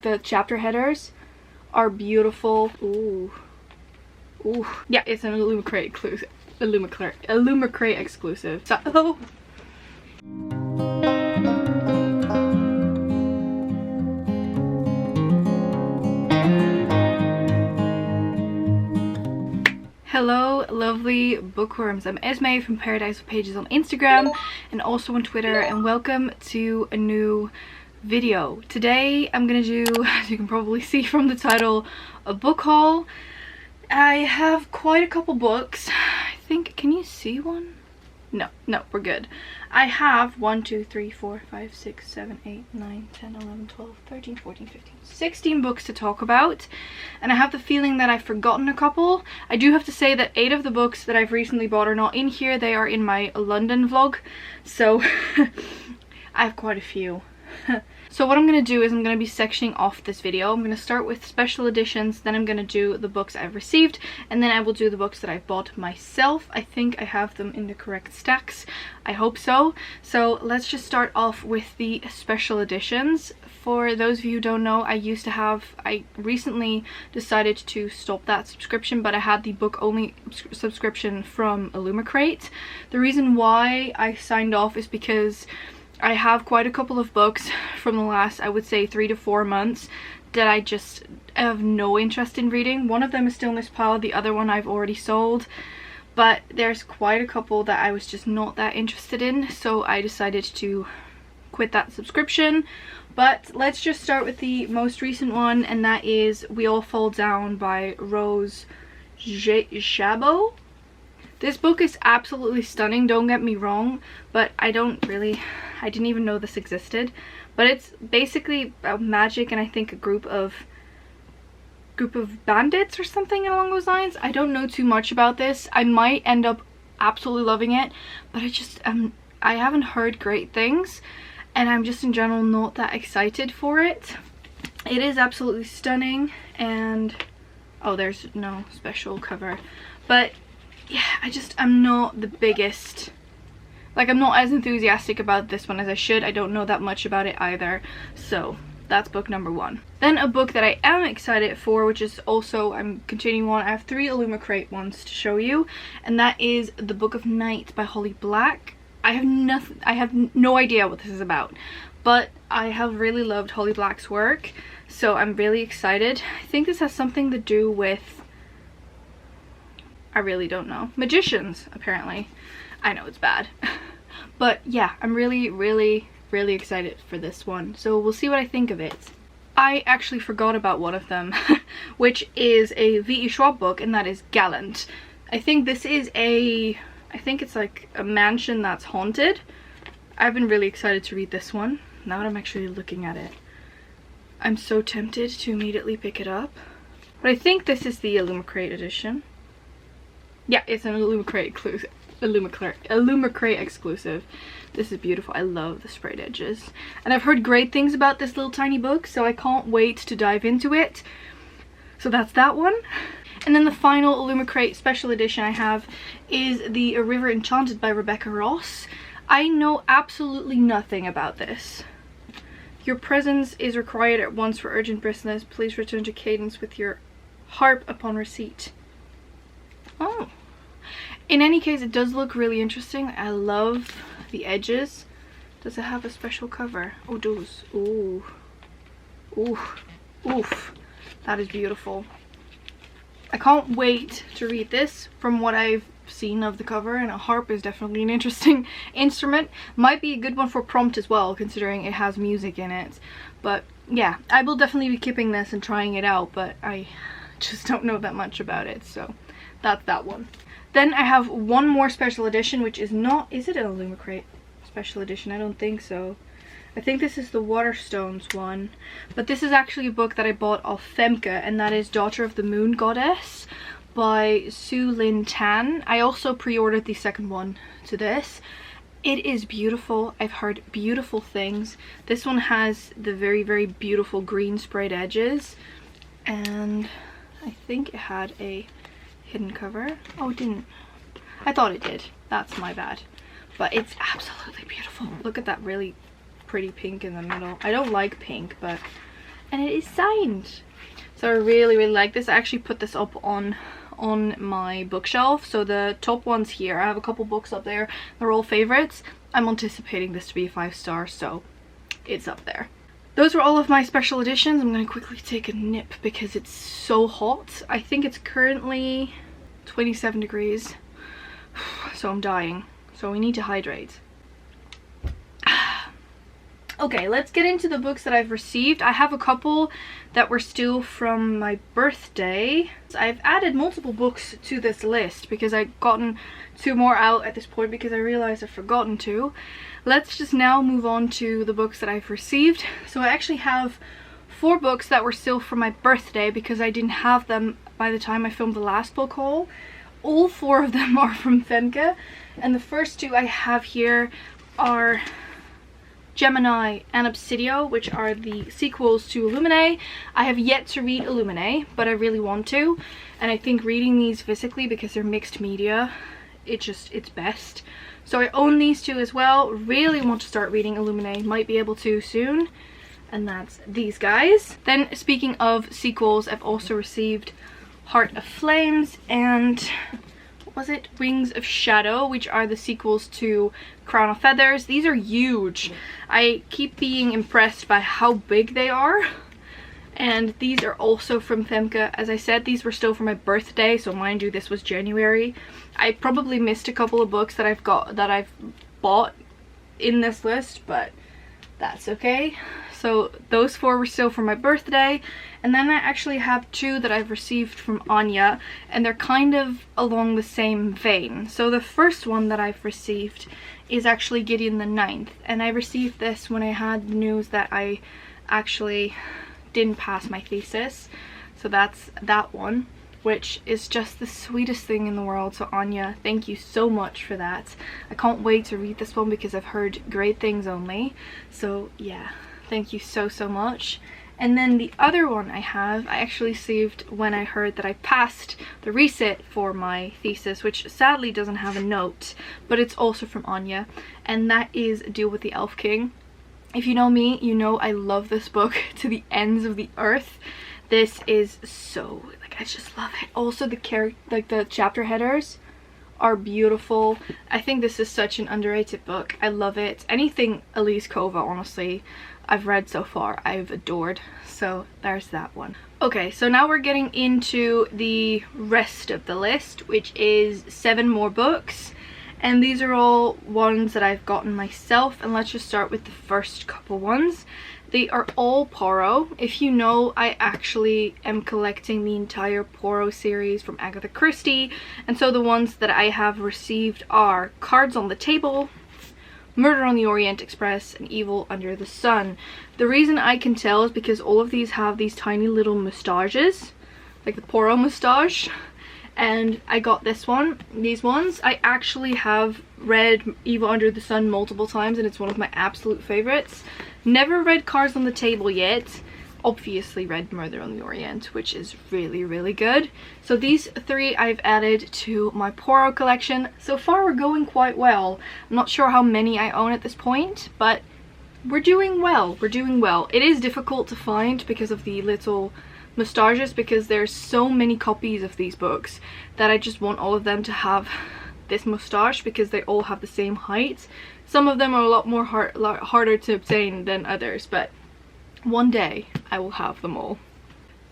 The chapter headers are beautiful. Ooh. Ooh. Yeah, it's an Illumicrate exclusive. Illumicrate exclusive. So, oh. Hello lovely bookworms, I'm Esmay from Paradise of Pages on Instagram and also on Twitter, and welcome to a new video. Today I'm gonna do, as you can probably see from the title, a book haul. I have quite a couple books. I think, can you see one? No, we're good. I have 1, 2, 3, 4, 5, 6, 7, 8, 9, 10, 11, 12, 13, 14, 15, 16 books to talk about. And I have the feeling that I've forgotten a couple. I do have to say that 8 of the books that I've recently bought are not in here. They are in my London vlog. So I have quite a few. So what I'm going to do is I'm going to be sectioning off this video. I'm going to start with special editions, then I'm going to do the books I've received, and then I will do the books that I've bought myself. I think I have them in the correct stacks. I hope so. So let's just start off with the special editions. For those of you who don't know, I recently decided to stop that subscription, but I had the book only subscription from Illumicrate. The reason why I signed off is because I have quite a couple of books from the last, I would say, 3 to 4 months that I just have no interest in reading. One of them is still in this pile, the other one I've already sold, but there's quite a couple that I was just not that interested in, so I decided to quit that subscription. But let's just start with the most recent one, and that is We All Fall Down by Rose Chabot. This book is absolutely stunning, don't get me wrong, but I didn't even know this existed. But it's basically about magic and I think a group of bandits or something along those lines. I don't know too much about this. I might end up absolutely loving it, but I haven't heard great things, and I'm just in general not that excited for it. It is absolutely stunning, and oh, there's no special cover, but yeah, I'm not the biggest, like, I'm not as enthusiastic about this one as I should. I don't know that much about it either, so that's book number 1. Then a book that I am excited for, which is also, I'm continuing on, I have 3 Illumicrate ones to show you, and that is The Book of Night by Holly Black. I have no idea what this is about, but I have really loved Holly Black's work, so I'm really excited. I think this has something to do with, I really don't know, magicians, apparently. I know it's bad. But yeah, I'm really excited for this one. So we'll see what I think of it. I actually forgot about one of them, which is a V.E. Schwab book, and that is Gallant. I think this is I think it's like a mansion that's haunted. I've been really excited to read this one, now that I'm actually looking at it. I'm so tempted to immediately pick it up. But I think this is the Illumicrate edition. Yeah, it's an Illumicrate exclusive. Illumicrate exclusive. This is beautiful. I love the sprayed edges. And I've heard great things about this little tiny book, so I can't wait to dive into it. So that's that one. And then the final Illumicrate special edition I have is the A River Enchanted by Rebecca Ross. I know absolutely nothing about this. Your presence is required at once for urgent business. Please return to Cadence with your harp upon receipt. Oh. In any case, it does look really interesting. I love the edges. Does it have a special cover? Oh, it does. Ooh. Ooh. Oof. That is beautiful. I can't wait to read this. From what I've seen of the cover, and a harp is definitely an interesting instrument. Might be a good one for prompt as well, considering it has music in it. But yeah, I will definitely be keeping this and trying it out, but I just don't know that much about it, so that's that one. Then I have one more special edition, which is not, is it an Illumicrate special edition? I don't think so. I think this is the Waterstones one, but this is actually a book that I bought off Femke, and that is Daughter of the Moon Goddess by Su Lin Tan. I also pre-ordered the second one to this. It is beautiful. I've heard beautiful things. This one has the very beautiful green sprayed edges, and I think it had a hidden cover. Oh, it didn't. I thought it did. That's my bad. But it's absolutely beautiful. Look at that really pretty pink in the middle. I don't like pink, but and it is signed. So I really like this. I actually put this up on my bookshelf. So the top ones here, I have a couple books up there, they're all favorites. I'm anticipating this to be a 5-star, so it's up there. Those were all of my special editions. I'm going to quickly take a nip because it's so hot. I think it's currently 27 degrees, so I'm dying. So we need to hydrate. Okay, let's get into the books that I've received. I have a couple that were still from my birthday. I've added multiple books to this list because I've gotten 2 more out at this point because I realized I've forgotten to. Let's just now move on to the books that I've received. So I actually have 4 books that were still from my birthday because I didn't have them by the time I filmed the last book haul. All 4 of them are from Femke, and the first 2 I have here are Gemini and Obsidio, which are the sequels to Illuminae. I have yet to read Illuminae, but I really want to, and I think reading these physically, because they're mixed media, it's best. So I own these 2 as well. Really want to start reading Illuminae, might be able to soon, and that's these guys. Then speaking of sequels, I've also received Heart of Flames and was it Wings of Shadow, which are the sequels to Crown of Feathers. These are huge. I keep being impressed by how big they are, and these are also from Femke. As I said, these were still for my birthday, so mind you, this was January. I probably missed a couple of books that I've bought in this list, but that's okay. So those 4 were still for my birthday, and then I actually have 2 that I've received from Anya, and they're kind of along the same vein. So the first one that I've received is actually Gideon the Ninth, and I received this when I had the news that I actually didn't pass my thesis. So that's that one, which is just the sweetest thing in the world. So Anya, thank you so much for that. I can't wait to read this one because I've heard great things only. So yeah, thank you so much. And then the other one I actually received when I heard that I passed the resit for my thesis, which sadly doesn't have a note, but it's also from Anya, and that is Deal with the Elf King. If you know me, you know I love this book to the ends of the earth. This is so, I just love it. Also the chapter headers are beautiful. I think this is such an underrated book. I love it. Anything Elise Kova, honestly, I've read so far, I've adored. So there's that one. Okay, so now we're getting into the rest of the list, which is 7 more books. And these are all ones that I've gotten myself. And let's just start with the first couple ones. They are all Poirot. If you know, I actually am collecting the entire Poirot series from Agatha Christie. And so the ones that I have received are Cards on the Table, Murder on the Orient Express, and Evil Under the Sun. The reason I can tell is because all of these have these tiny little moustaches, like the Poirot moustache. And I got these ones. I actually have read Evil Under the Sun multiple times, and it's one of my absolute favorites. Never read Cards on the Table yet. Obviously read Murder on the Orient, which is really good. So these 3 I've added to my Poirot collection. So far we're going quite well. I'm not sure how many I own at this point, but we're doing well. It is difficult to find because of the little moustaches, because there's so many copies of these books that I just want all of them to have this moustache because they all have the same height. Some of them are a lot more harder to obtain than others, but one day I will have them all.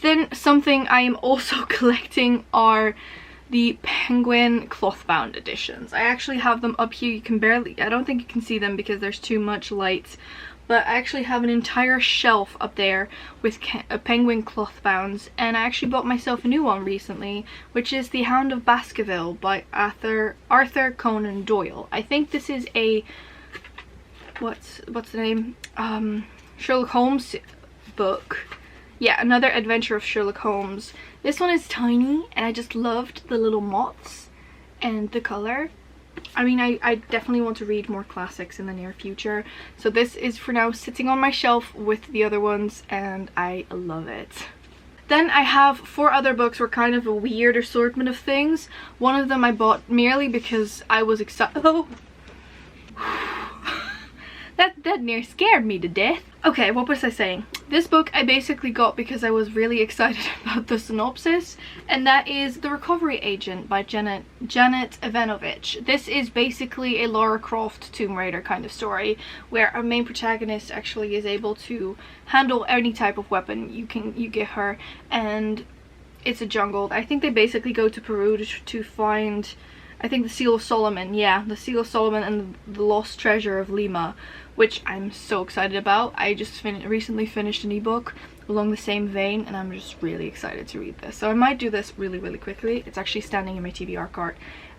Then something I am also collecting are the Penguin cloth-bound editions. I actually have them up here. You can barely, I don't think you can see them because there's too much light, but I actually have an entire shelf up there with Penguin cloth bounds, and I actually bought myself a new one recently, which is The Hound of Baskerville by Arthur Conan Doyle. I think this is a, what's the name? Sherlock Holmes book. Yeah, another adventure of Sherlock Holmes. This one is tiny, and I just loved the little moths and the color. I mean, I definitely want to read more classics in the near future. So this is for now sitting on my shelf with the other ones, and I love it. Then I have 4 other books were kind of a weird assortment of things. One of them I bought merely because I was excited. Oh. That near scared me to death. Okay, what was I saying? This book I basically got because I was really excited about the synopsis, and that is The Recovery Agent by Janet Ivanovich. This is basically a Lara Croft Tomb Raider kind of story, where our main protagonist actually is able to handle any type of weapon you give her, and it's a jungle. I think they basically go to Peru to find, I think, the Seal of Solomon. Yeah, the Seal of Solomon and the Lost Treasure of Lima, which I'm so excited about. I just recently finished an ebook along the same vein, and I'm just really excited to read this. So I might do this really, really quickly. It's actually standing in my TBR cart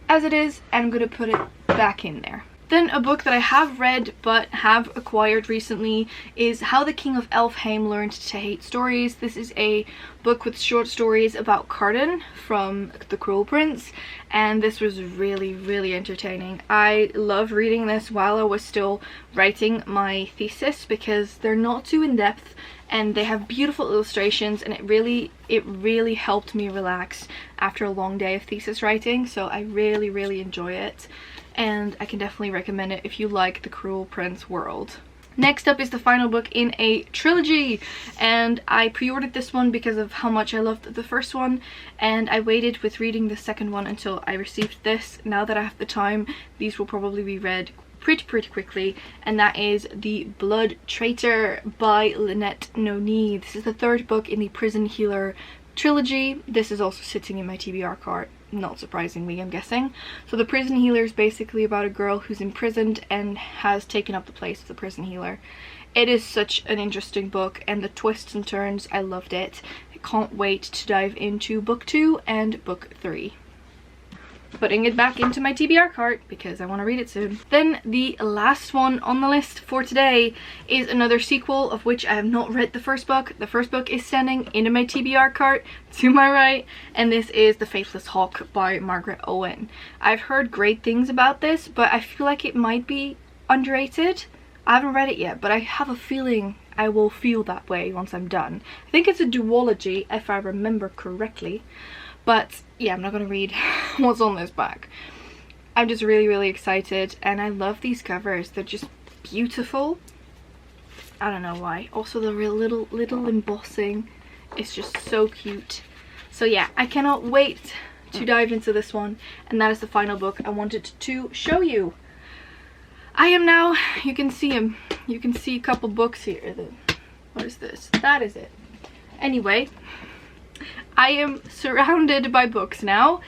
as it is, and I'm gonna put it back in there. Then a book that I have read but have acquired recently is How the King of Elfheim Learned to Hate Stories. This is a book with short stories about Cardan from The Cruel Prince, and this was really, really entertaining. I love reading this while I was still writing my thesis because they're not too in-depth and they have beautiful illustrations, and it really helped me relax after a long day of thesis writing, so I really, really enjoy it. And I can definitely recommend it if you like the Cruel Prince world. Next up is the final book in a trilogy, and I pre-ordered this one because of how much I loved the first one, and I waited with reading the second one until I received this. Now that I have the time, these will probably be read pretty quickly, and that is The Blood Traitor by Lynette Noni. This is the third book in the Prison Healer trilogy. This is also sitting in my TBR cart, not surprisingly, I'm guessing. So The Prison Healer is basically about a girl who's imprisoned and has taken up the place of the prison healer. It is such an interesting book, and the twists and turns, I loved it. I can't wait to dive into book 2 and book 3. Putting it back into my TBR cart because I want to read it soon. Then the last one on the list for today is another sequel of which I have not read the first book. The first book is standing in my TBR cart to my right, and this is The Faithless Hawk by Margaret Owen. I've heard great things about this, but I feel like it might be underrated. I haven't read it yet, but I have a feeling I will feel that way once I'm done. I think it's a duology if I remember correctly. But yeah, I'm not going to read what's on this back. I'm just really, really excited, and I love these covers. They're just beautiful. I don't know why. Also the real little embossing is just so cute. So yeah, I cannot wait to dive into this one, and that is the final book I wanted to show you. I am now, you can see them. You can see a couple books here. What is this? That is it. Anyway, I am surrounded by books now.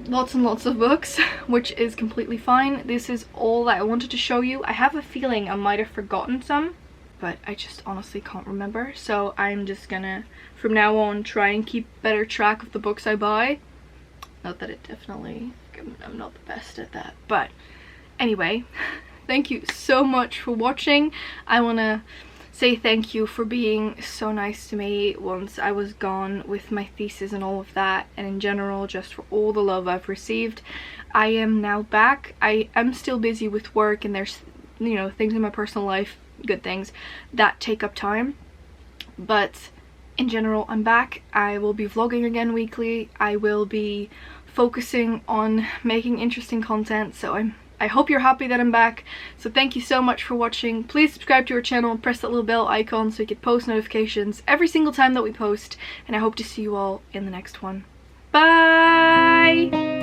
Lots and lots of books, which is completely fine. This is all that I wanted to show you. I have a feeling I might have forgotten some, but I just honestly can't remember. So I'm just gonna, from now on, try and keep better track of the books I buy. Not that it definitely, I'm not the best at that. But anyway, thank you so much for watching. I wanna say thank you for being so nice to me once I was gone with my thesis and all of that, and in general just for all the love I've received. I am now back. I am still busy with work, and there's, you know, things in my personal life, good things, that take up time, but in general I'm back. I will be vlogging again weekly. I will be focusing on making interesting content, so I hope you're happy that I'm back. So thank you so much for watching. Please subscribe to our channel and press that little bell icon so you get post notifications every single time that we post. And I hope to see you all in the next one. Bye!